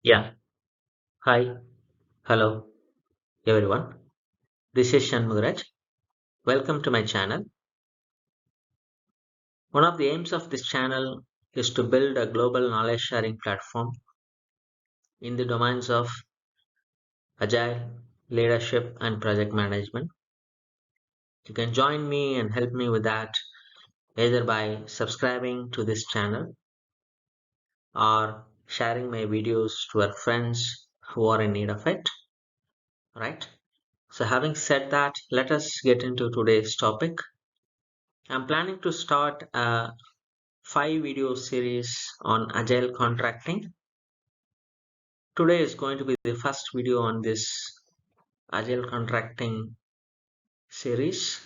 Yeah. Hi. Hello, everyone. This is Shanmugaraj. Welcome to my channel. One of the aims of this channel is to build a global knowledge sharing platform in the domains of agile, leadership, and project management. You can join me and help me with that either by subscribing to this channel or sharing my videos to our friends who are in need of it. Right? So, having said that, let us get into today's topic. I'm planning to start a 5 video series on agile contracting. Today is going to be the first video on this agile contracting series.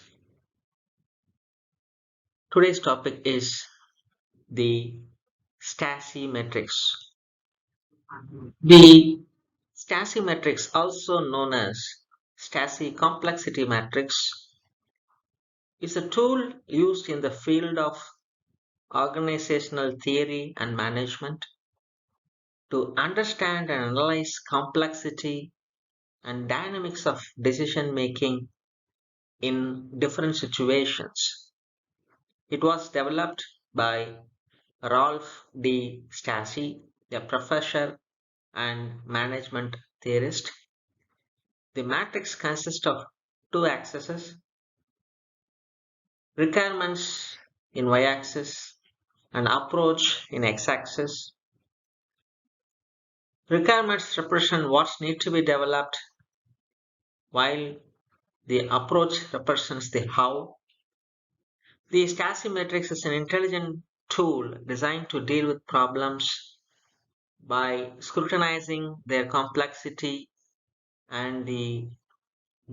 Today's topic is the STACEY matrix. The STACEY matrix, also known as STACEY complexity matrix, is a tool used in the field of organizational theory and management to understand and analyze complexity and dynamics of decision making in different situations. It was developed by Rolf D. Stacey, a professor and management theorist. The matrix consists of two axes: requirements in y-axis and approach in x-axis. Requirements represent what needs to be developed, while the approach represents the how. The STACEY matrix is an intelligent tool designed to deal with problems by scrutinizing their complexity and the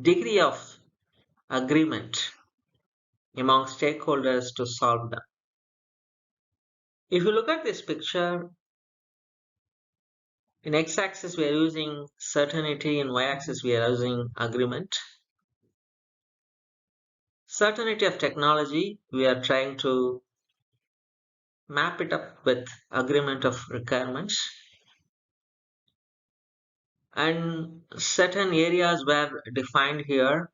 degree of agreement among stakeholders to solve them. If you look at this picture, in x-axis we are using certainty, in y-axis we are using agreement. Certainty of technology, we are trying to map it up with agreement of requirements, and certain areas were defined here.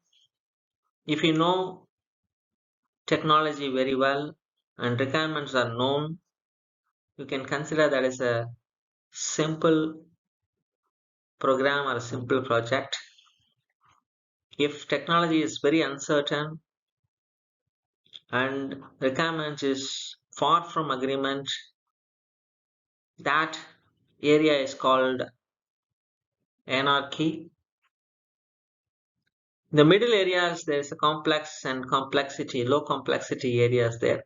If you know technology very well and requirements are known, you can consider that as a simple program or a simple project. If technology is very uncertain and requirements is far from agreement, that area is called anarchy. In the middle areas, there is a complex and complexity, low complexity areas there.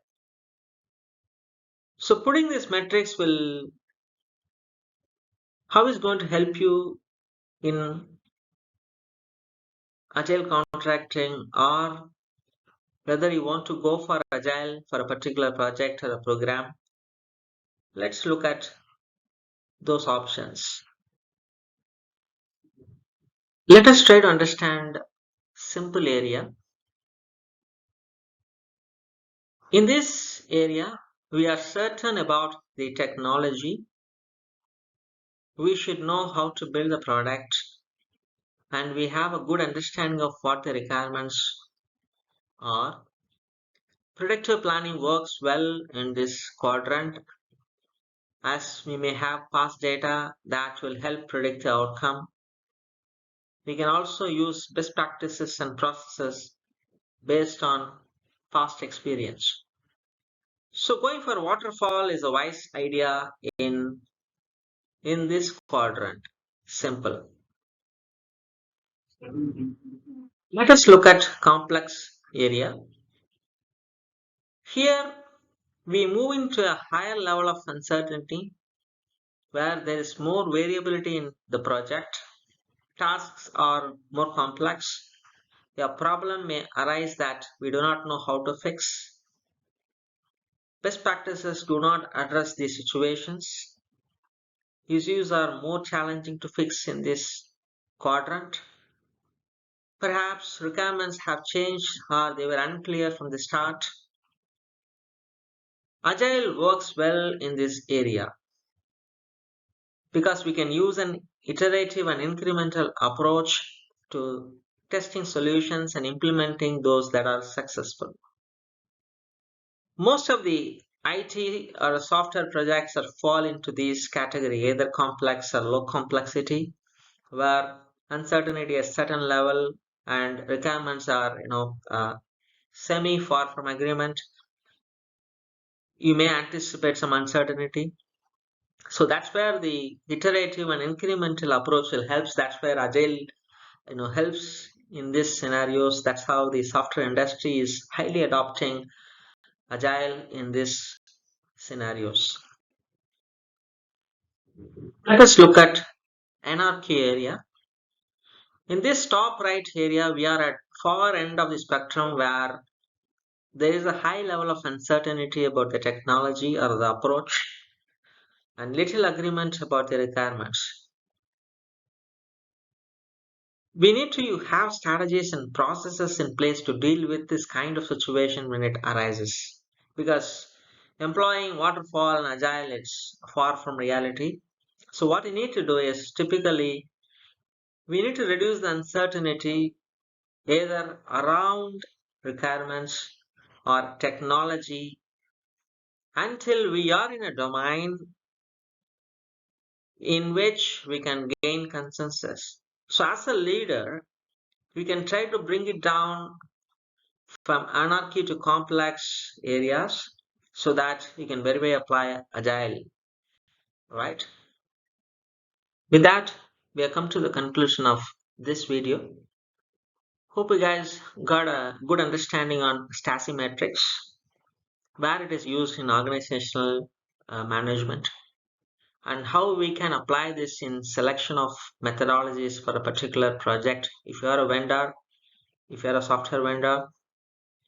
So putting this matrix will, how is going to help you in agile contracting, or whether you want to go for agile for a particular project or a program. Let's look at those options. Let us try to understand simple area. In this area, we are certain about the technology. We should know how to build the product, and we have a good understanding of what the requirements are. Predictive planning works well in this quadrant, as we may have past data that will help predict the outcome. We can also use best practices and processes based on past experience. So going for waterfall is a wise idea in this quadrant. Simple. Let us look at complex area. Here we move into a higher level of uncertainty where there is more variability in the project. Tasks are more complex. A problem may arise that we do not know how to fix. Best practices do not address these situations. Issues are more challenging to fix in this quadrant. Perhaps requirements have changed or they were unclear from the start. Agile works well in this area. because we can use an iterative and incremental approach to testing solutions and implementing those that are successful. Most of the IT or software projects are fall into this category, either complex or low complexity, where uncertainty at certain level and requirements are semi far from agreement. You may anticipate some uncertainty, so that's where the iterative and incremental approach will helps. That's where agile helps in these scenarios. That's how the software industry is highly adopting agile in these scenarios. Let us look at anarchy area. In this top right area, we are at far end of the spectrum where there is a high level of uncertainty about the technology or the approach and little agreement about the requirements. We need to have strategies and processes in place to deal with this kind of situation when it arises. Because employing waterfall and agile it's far from reality. So what we need to do is typically we need to reduce the uncertainty either around requirements or technology until we are in a domain in which we can gain consensus. So as a leader, we can try to bring it down from anarchy to complex areas so that we can very well apply agile, right? With that, we have come to the conclusion of this video. Hope you guys got a good understanding on STACEY metrics, where it is used in organizational management, and how we can apply this in selection of methodologies for a particular project. If you are a vendor, if you are a software vendor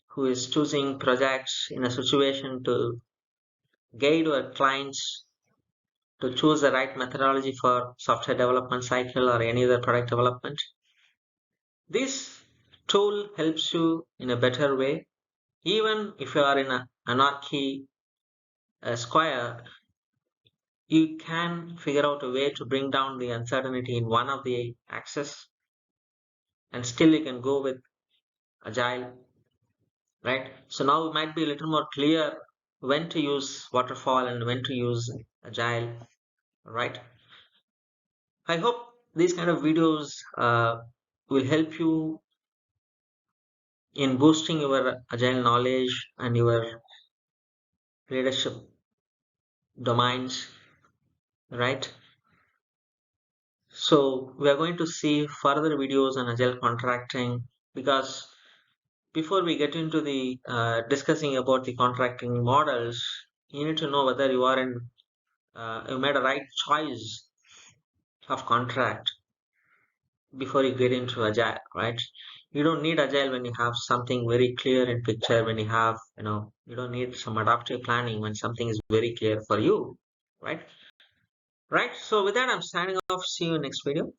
who is choosing projects in a situation to guide your clients to choose the right methodology for software development cycle or any other product development, this tool helps you in a better way. Even if you are in an anarchy square, you can figure out a way to bring down the uncertainty in one of the axes, and still you can go with agile, right? So now it might be a little more clear when to use waterfall and when to use agile, right? I hope these kind of videos will help you in boosting your agile knowledge and your leadership domains, right? So we are going to see further videos on agile contracting, because before we get into the discussing about the contracting models, you need to know whether you are in you made a right choice of contract before you get into agile, right? You don't need agile when you have something very clear in picture, when you have you don't need some adaptive planning when something is very clear for you, right? So with that, I'm signing off. See you in next video.